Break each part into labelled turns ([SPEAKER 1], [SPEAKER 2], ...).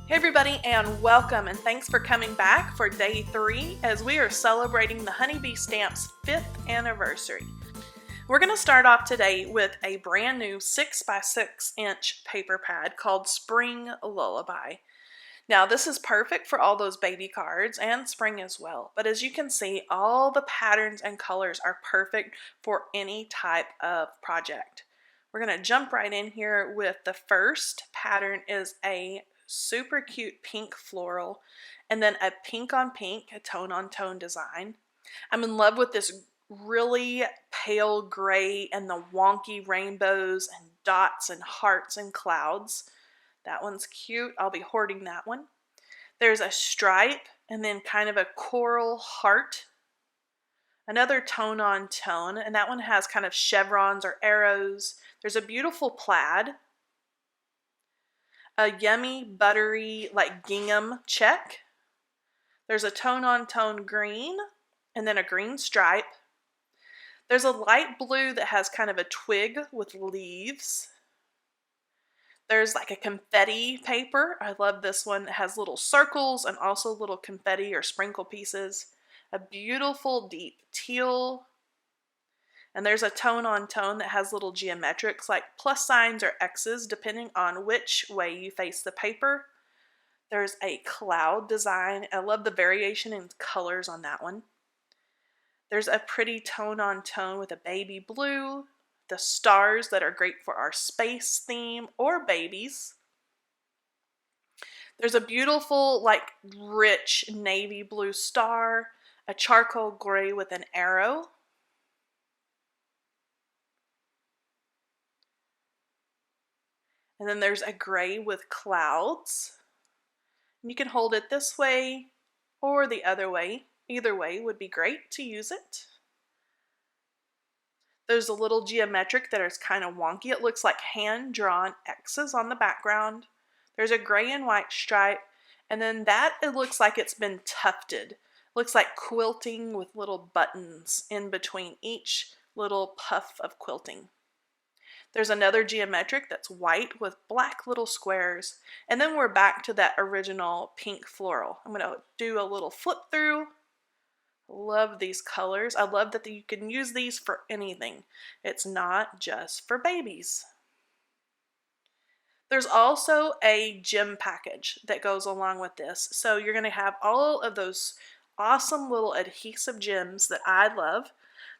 [SPEAKER 1] Hey everybody, and welcome, and thanks for coming back for day 3 as we are celebrating the Honeybee Stamp's 5th anniversary. We're going to start off today with a brand new 6x6-inch paper pad called Spring Lullaby. Now this is perfect for all those baby cards and spring as well, but as you can see, all the patterns and colors are perfect for any type of project. We're going to jump right in here with the first pattern is a super cute pink floral, and then a pink on pink, a tone on tone design. I'm in love with this really pale gray and the wonky rainbows and dots and hearts and clouds. That one's cute. I'll be hoarding that one. There's a stripe and then kind of a coral heart. Another tone on tone, and that one has kind of chevrons or arrows. There's a beautiful plaid. A yummy, buttery, like gingham check. There's a tone on tone green, and then a green stripe. There's a light blue that has kind of a twig with leaves. There's like a confetti paper. I love this one. It has little circles and also little confetti or sprinkle pieces. A beautiful deep teal. And there's a tone on tone that has little geometrics like plus signs or X's depending on which way you face the paper. There's a cloud design. I love the variation in colors on that one. There's a pretty tone on tone with a baby blue. The stars that are great for our space theme or babies. There's a beautiful like rich navy blue star. A charcoal gray with an arrow. And then there's a gray with clouds. And you can hold it this way or the other way. Either way would be great to use it. There's a little geometric that is kind of wonky. It looks like hand-drawn X's on the background. There's a gray and white stripe. And then that, it looks like it's been tufted. Looks like quilting with little buttons in between each little puff of quilting. There's another geometric that's white with black little squares. And then we're back to that original pink floral. I'm going to do a little flip through. Love these colors. I love that you can use these for anything. It's not just for babies. There's also a gem package that goes along with this. So you're going to have all of those awesome little adhesive gems that I love.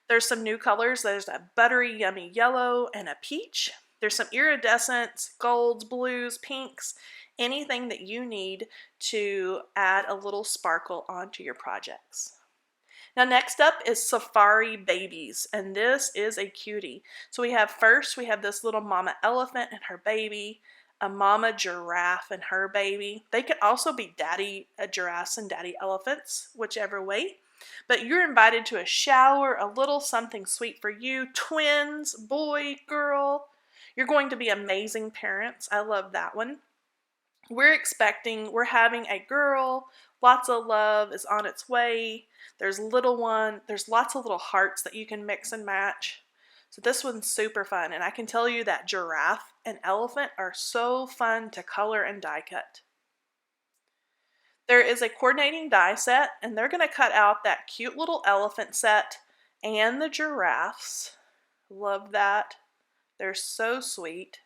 [SPEAKER 1] There's some new colors. There's a buttery, yummy yellow and a peach. There's some iridescents, golds, blues, pinks, anything that you need to add a little sparkle onto your projects. Now next up is Safari Babies, and this is a cutie. So we have this little mama elephant and her baby, a mama giraffe and her baby. They could also be daddy giraffes and daddy elephants, whichever way. But you're invited to a shower, a little something sweet for you, twins, boy, girl. You're going to be amazing parents. I love that one. We're having a girl, lots of love is on its way. There's lots of little hearts that you can mix and match. So this one's super fun, and I can tell you that giraffe and elephant are so fun to color and die cut. There is a coordinating die set, and they're going to cut out that cute little elephant set and the giraffes. Love that. They're so sweet.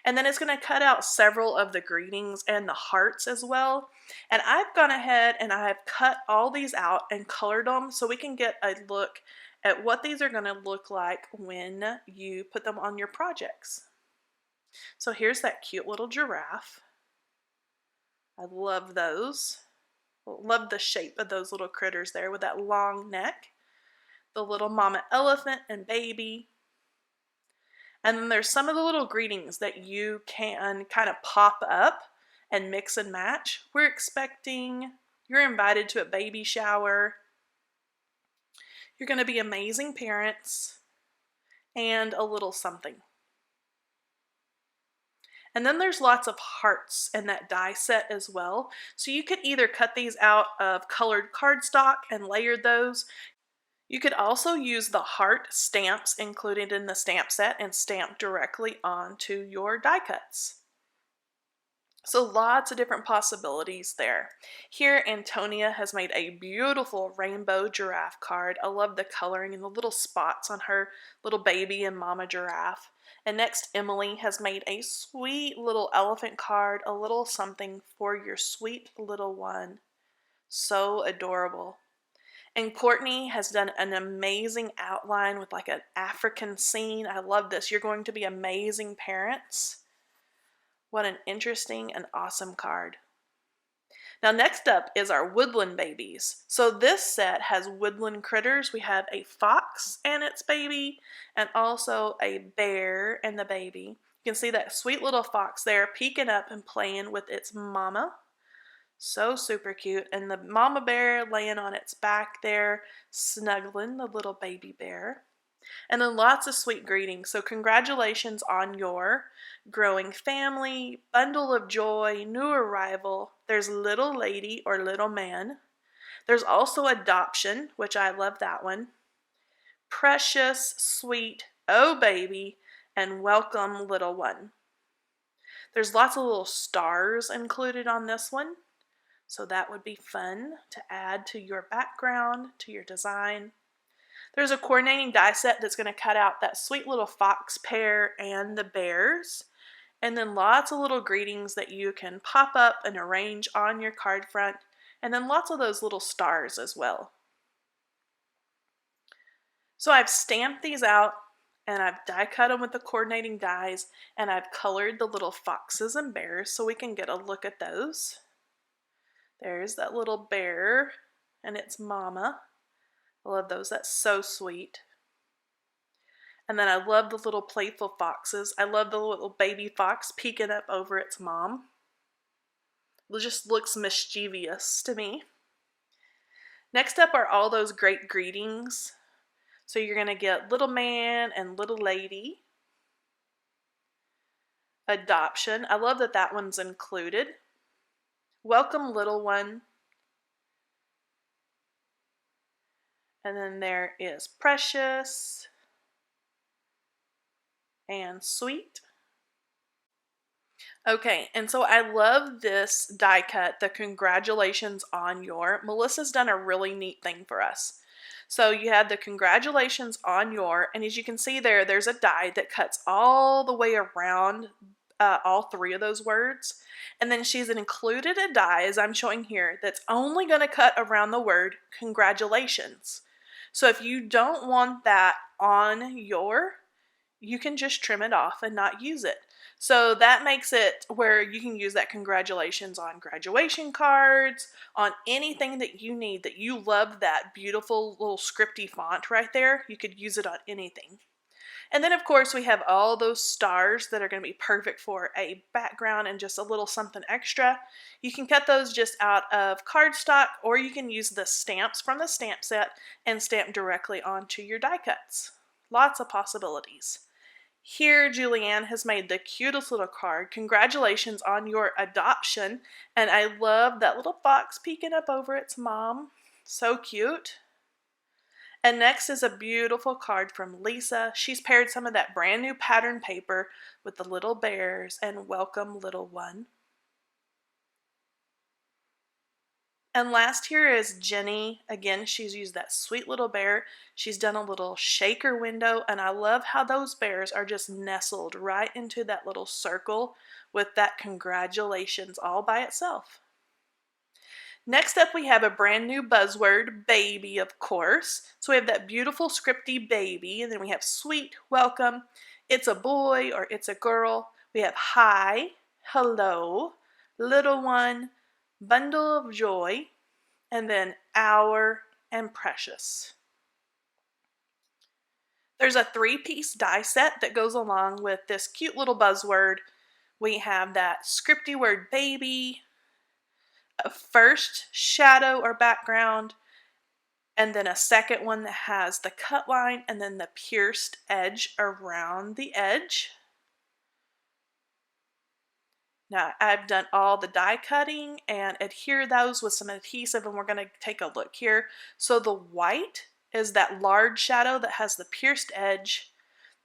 [SPEAKER 1] And then it's going to cut out several of the greetings and the hearts as well. And I've gone ahead and I have cut all these out and colored them so we can get a look at what these are going to look like when you put them on your projects. So here's that cute little giraffe. I love those. Love the shape of those little critters there with that long neck. The little mama elephant and baby. And then there's some of the little greetings that you can kind of pop up and mix and match. You're invited to a baby shower. You're going to be amazing parents. And a little something. And then there's lots of hearts in that die set as well. So you could either cut these out of colored cardstock and layer those. You could also use the heart stamps included in the stamp set and stamp directly onto your die cuts. So lots of different possibilities there. Here, Antonia has made a beautiful rainbow giraffe card. I love the coloring and the little spots on her little baby and mama giraffe. And next, Emily has made a sweet little elephant card, a little something for your sweet little one. So adorable. And Courtney has done an amazing outline with like an African scene. I love this. You're going to be amazing parents. What an interesting and awesome card. Now next up is our Woodland Babies. So this set has woodland critters. We have a fox and its baby, and also a bear and the baby. You can see that sweet little fox there peeking up and playing with its mama. So super cute. And the mama bear laying on its back there, snuggling the little baby bear. And then lots of sweet greetings. So congratulations on your growing family, bundle of joy, new arrival. There's little lady or little man. There's also adoption, which I love that one. Precious, sweet, oh baby, and welcome little one. There's lots of little stars included on this one. So that would be fun to add to your background, to your design. There's a coordinating die set that's going to cut out that sweet little fox pair and the bears. And then lots of little greetings that you can pop up and arrange on your card front. And then lots of those little stars as well. So I've stamped these out and I've die cut them with the coordinating dies. And I've colored the little foxes and bears so we can get a look at those. There's that little bear and its mama. I love those. That's so sweet. And then I love the little playful foxes. I love the little baby fox peeking up over its mom. It just looks mischievous to me. Next up are all those great greetings. So you're going to get little man and little lady. Adoption. I love that that one's included. Welcome little one. And then there is precious and sweet. Okay, and so I love this die cut, the congratulations on your. Melissa's done a really neat thing for us. So you have the congratulations on your, and as you can see there, there's a die that cuts all the way around all three of those words. And then she's included a die, as I'm showing here, that's only going to cut around the word congratulations. So if you don't want that on your, you can just trim it off and not use it. So that makes it where you can use that congratulations on graduation cards, on anything that you need, that you love that beautiful little scripty font right there. You could use it on anything. And then of course we have all those stars that are going to be perfect for a background and just a little something extra. You can cut those just out of cardstock, or you can use the stamps from the stamp set and stamp directly onto your die cuts. Lots of possibilities. Here Julianne has made the cutest little card. Congratulations on your adoption. And I love that little fox peeking up over its mom. So cute. And next is a beautiful card from Lisa. She's paired some of that brand new pattern paper with the little bears and welcome little one. And last here is Jenny. Again, she's used that sweet little bear. She's done a little shaker window, and I love how those bears are just nestled right into that little circle with that congratulations all by itself. Next up, we have a brand new buzzword, baby, of course. So we have that beautiful scripty baby, and then we have sweet, welcome, it's a boy or it's a girl. We have hi, hello, little one, bundle of joy, and then our and precious. There's a 3-piece die set that goes along with this cute little buzzword. We have that scripty word baby, a first shadow or background, and then a second one that has the cut line and then the pierced edge around the edge. Now I've done all the die cutting and adhere those with some adhesive, and we're going to take a look here. So the white is that large shadow that has the pierced edge.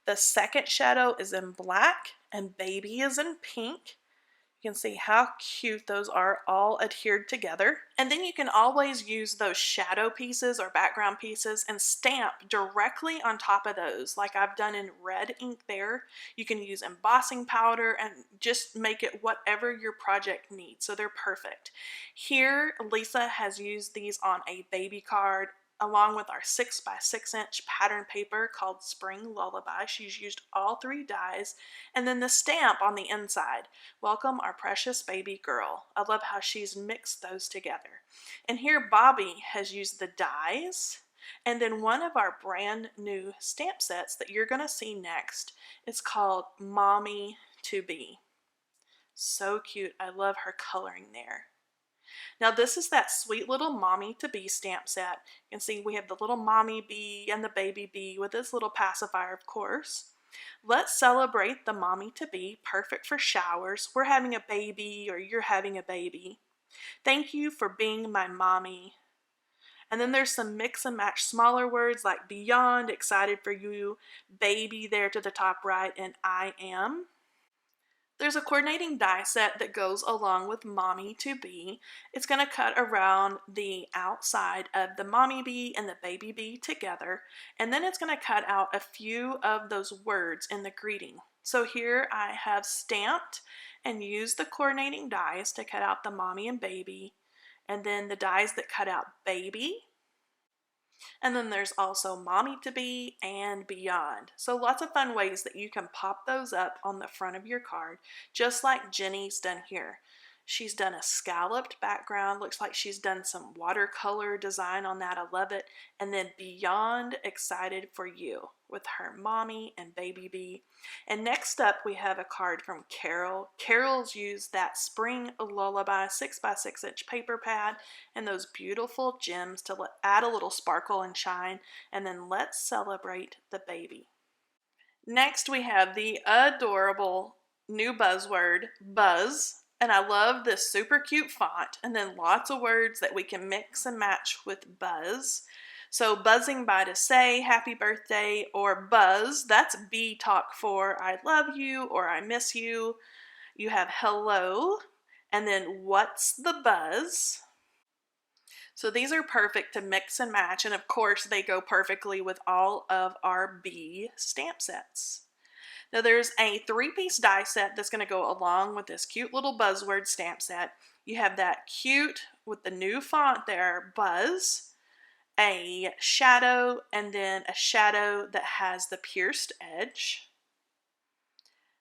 [SPEAKER 1] The second shadow is in black and baby is in pink. You can see how cute those are all adhered together. And then you can always use those shadow pieces or background pieces and stamp directly on top of those, like I've done in red ink there. You can use embossing powder and just make it whatever your project needs. So they're perfect. Here, Lisa has used these on a baby card along with our 6x6" pattern paper called Spring Lullaby. She's used all 3 dies, and then the stamp on the inside, welcome our precious baby girl. I love how she's mixed those together. And here Bobby has used the dies, and then one of our brand new stamp sets that you're going to see next is called Mommy to Be. So cute. I love her coloring there. Now this is that sweet little Mommy to Be stamp set. You can see we have the little mommy bee and the baby bee with this little pacifier, of course. Let's celebrate the Mommy to Be, perfect for showers. We're having a baby or you're having a baby. Thank you for being my mommy. And then there's some mix and match smaller words like beyond, excited for you, baby there to the top right, and I am. There's a coordinating die set that goes along with Mommy to Be. It's going to cut around the outside of the mommy bee and the baby bee together, and then it's going to cut out a few of those words in the greeting. So here I have stamped and used the coordinating dies to cut out the mommy and baby, and then the dies that cut out baby. And then there's also Mommy to Be and beyond. So lots of fun ways that you can pop those up on the front of your card, just like Jenny's done here. She's done a scalloped background. Looks like she's done some watercolor design on that. I love it. And then beyond, excited for you with her mommy and baby bee. And next up we have a card from Carol. Carol's used that Spring Lullaby 6x6" paper pad and those beautiful gems to add a little sparkle and shine. And then let's celebrate the baby. Next we have the adorable new buzzword, Buzz. And I love this super cute font, and then lots of words that we can mix and match with Buzz. So buzzing by to say happy birthday, or buzz, that's B talk for I love you or I miss you. You have hello, and then what's the buzz? So these are perfect to mix and match, and of course they go perfectly with all of our B stamp sets. Now there's a 3-piece die set that's going to go along with this cute little buzzword stamp set. You have that cute with the new font there, Buzz, a shadow, and then a shadow that has the pierced edge.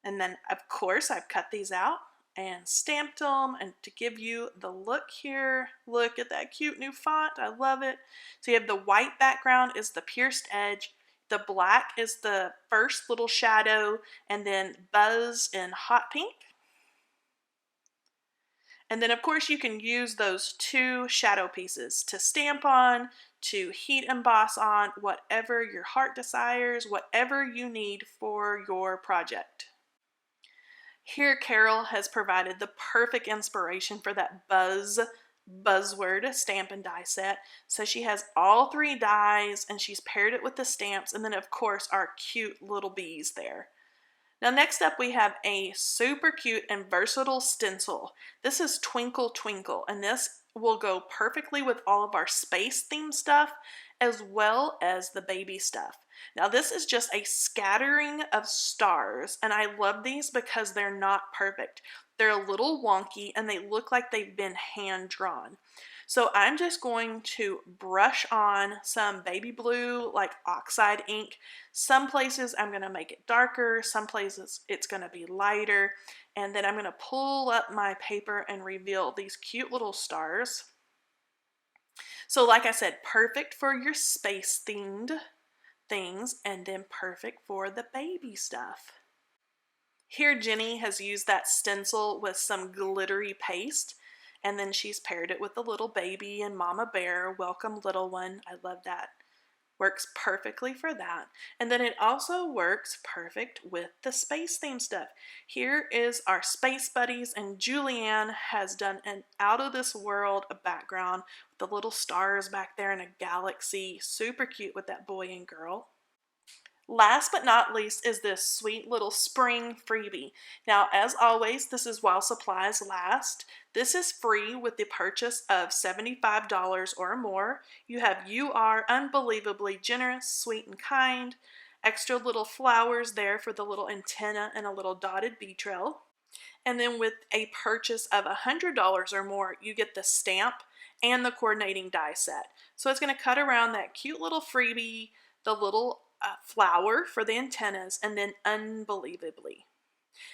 [SPEAKER 1] And then of course I've cut these out and stamped them, and to give you the look here, look at that cute new font. I love it. So you have the white background is the pierced edge. The black is the first little shadow, and then Buzz in hot pink. And then of course you can use those 2 shadow pieces to stamp on, to heat emboss on, whatever your heart desires, whatever you need for your project. Here Carol has provided the perfect inspiration for that buzzword stamp and die set. So she has all 3 dies and she's paired it with the stamps, and then of course our cute little bees there. Now next up we have a super cute and versatile stencil. This is Twinkle Twinkle, and this will go perfectly with all of our space theme stuff as well as the baby stuff. Now this is just a scattering of stars, and I love these because they're not perfect. They're a little wonky and they look like they've been hand drawn. So I'm just going to brush on some baby blue, like oxide ink. Some places I'm going to make it darker, some places it's going to be lighter, and then I'm going to pull up my paper and reveal these cute little stars. So like I said, perfect for your space themed things, and then perfect for the baby stuff. Here Jenny has used that stencil with some glittery paste, and then she's paired it with the little baby and mama bear, welcome little one. I love that. Works perfectly for that. And then it also works perfect with the space theme stuff. Here is our space buddies, and Julianne has done an out of this world background with the little stars back there in a galaxy. Super cute with that boy and girl. Last but not least is this sweet little spring freebie. Now, as always, this is while supplies last. This is free with the purchase of $75 or more. You have "You are unbelievably generous, sweet, and kind." Extra little flowers there for the little antenna and a little dotted bee trail. And then with a purchase of $100 or more, you get the stamp and the coordinating die set. So it's going to cut around that cute little freebie, the little flower for the antennas, and then unbelievably.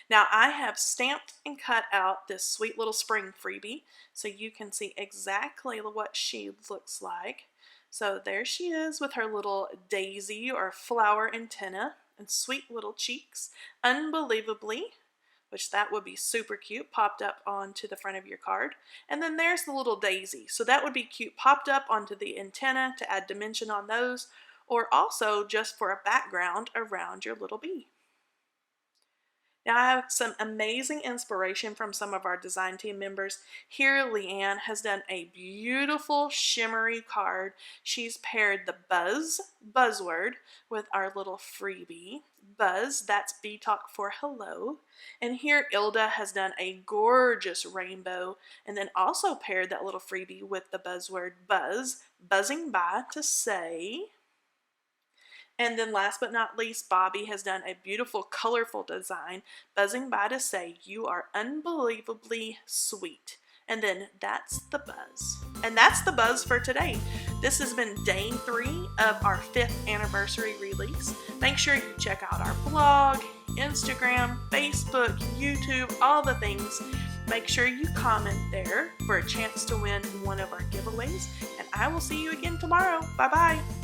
[SPEAKER 1] Now I have stamped and cut out this sweet little spring freebie so you can see exactly what she looks like. So there she is with her little daisy or flower antenna and sweet little cheeks. Unbelievably, which that would be super cute, popped up onto the front of your card. And then there's the little daisy. So that would be cute popped up onto the antenna to add dimension on those, or also just for a background around your little bee. Now I have some amazing inspiration from some of our design team members. Here Leanne has done a beautiful shimmery card. She's paired the buzzword, with our little freebie. Buzz, that's bee talk for hello. And here Ilda has done a gorgeous rainbow and then also paired that little freebie with the buzzword buzz, buzzing by to say. And then last but not least, Bobby has done a beautiful, colorful design, buzzing by to say, "You are unbelievably sweet." And then that's the buzz. And that's the buzz for today. This has been day 3 of our 5th anniversary release. Make sure you check out our blog, Instagram, Facebook, YouTube, all the things. Make sure you comment there for a chance to win one of our giveaways. And I will see you again tomorrow. Bye-bye.